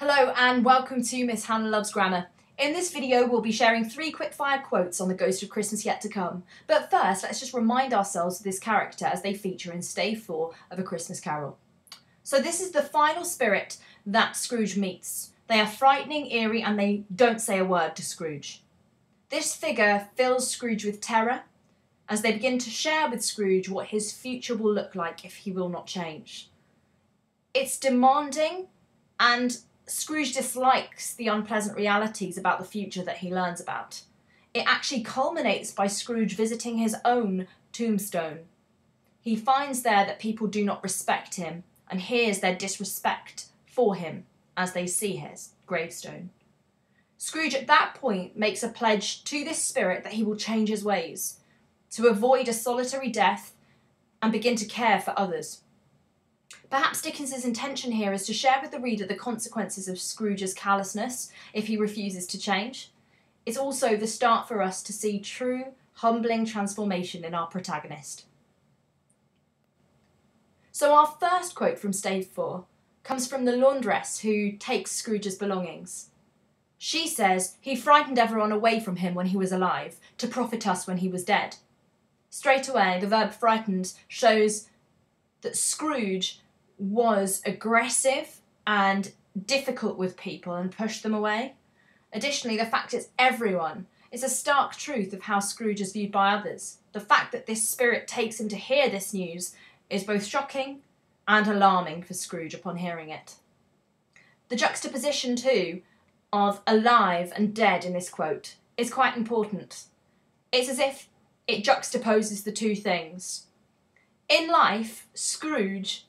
Hello and welcome to Miss Hannah Loves Grammar. In this video we'll be sharing 3 quickfire quotes on the Ghost of Christmas Yet to Come. But first let's just remind ourselves of this character as they feature in Stave 4 of A Christmas Carol. So this is the final spirit that Scrooge meets. They are frightening, eerie, and they don't say a word to Scrooge. This figure fills Scrooge with terror as they begin to share with Scrooge what his future will look like if he will not change. It's demanding, and Scrooge dislikes the unpleasant realities about the future that he learns about. It actually culminates by Scrooge visiting his own tombstone. He finds there that people do not respect him and hears their disrespect for him as they see his gravestone. Scrooge at that point makes a pledge to this spirit that he will change his ways, to avoid a solitary death and begin to care for others. Perhaps Dickens's intention here is to share with the reader the consequences of Scrooge's callousness if he refuses to change. It's also the start for us to see true, humbling transformation in our protagonist. So our first quote from Stave 4 comes from the Laundress who takes Scrooge's belongings. She says, "He frightened everyone away from him when he was alive, to profit us when he was dead." Straight away, the verb frightened shows that Scrooge was aggressive and difficult with people and pushed them away. Additionally, the fact it's everyone is a stark truth of how Scrooge is viewed by others. The fact that this spirit takes him to hear this news is both shocking and alarming for Scrooge upon hearing it. The juxtaposition, too, of alive and dead in this quote is quite important. It's as if it juxtaposes the two things. In life, Scrooge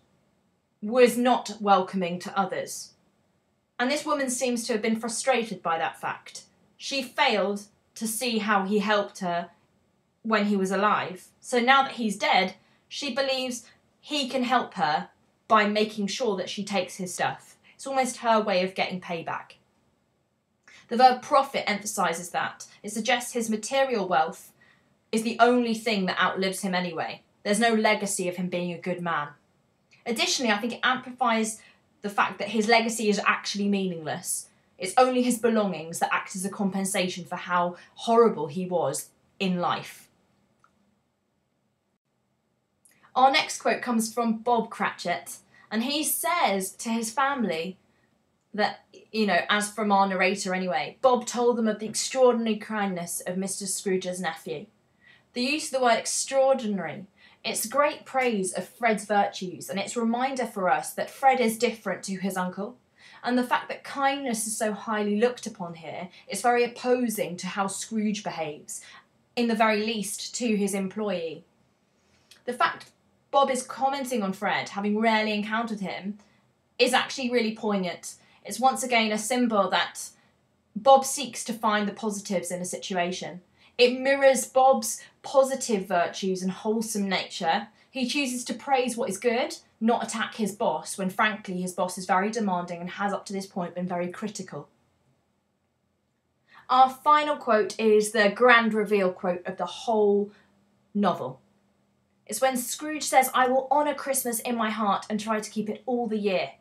was not welcoming to others. And this woman seems to have been frustrated by that fact. She failed to see how he helped her when he was alive. So now that he's dead, she believes he can help her by making sure that she takes his stuff. It's almost her way of getting payback. The verb profit emphasises that. It suggests his material wealth is the only thing that outlives him anyway. There's no legacy of him being a good man. Additionally, I think it amplifies the fact that his legacy is actually meaningless. It's only his belongings that act as a compensation for how horrible he was in life. Our next quote comes from Bob Cratchit, and he says to his family that, as from our narrator anyway, Bob told them of the extraordinary kindness of Mr. Scrooge's nephew. The use of the word extraordinary, it's great praise of Fred's virtues, and it's a reminder for us that Fred is different to his uncle. And the fact that kindness is so highly looked upon here is very opposing to how Scrooge behaves, in the very least to his employee. The fact Bob is commenting on Fred, having rarely encountered him, is actually really poignant. It's once again a symbol that Bob seeks to find the positives in a situation. It mirrors Bob's positive virtues and wholesome nature. He chooses to praise what is good, not attack his boss, when frankly his boss is very demanding and has up to this point been very critical. Our final quote is the grand reveal quote of the whole novel. It's when Scrooge says, "I will honour Christmas in my heart and try to keep it all the year."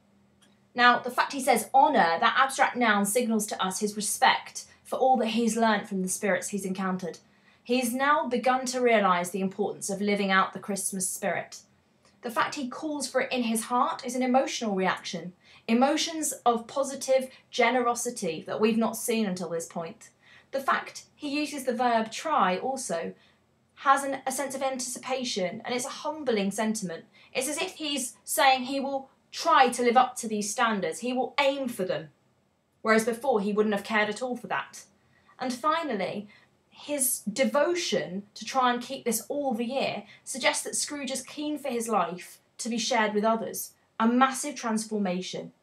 Now, the fact he says honour, that abstract noun signals to us his respect for all that he's learnt from the spirits he's encountered. He's now begun to realise the importance of living out the Christmas spirit. The fact he calls for it in his heart is an emotional reaction. Emotions of positive generosity that we've not seen until this point. The fact he uses the verb try also has a sense of anticipation, and it's a humbling sentiment. It's as if he's saying he will try to live up to these standards. He will aim for them. Whereas before he wouldn't have cared at all for that. And finally, his devotion to try and keep this all the year suggests that Scrooge is keen for his life to be shared with others. A massive transformation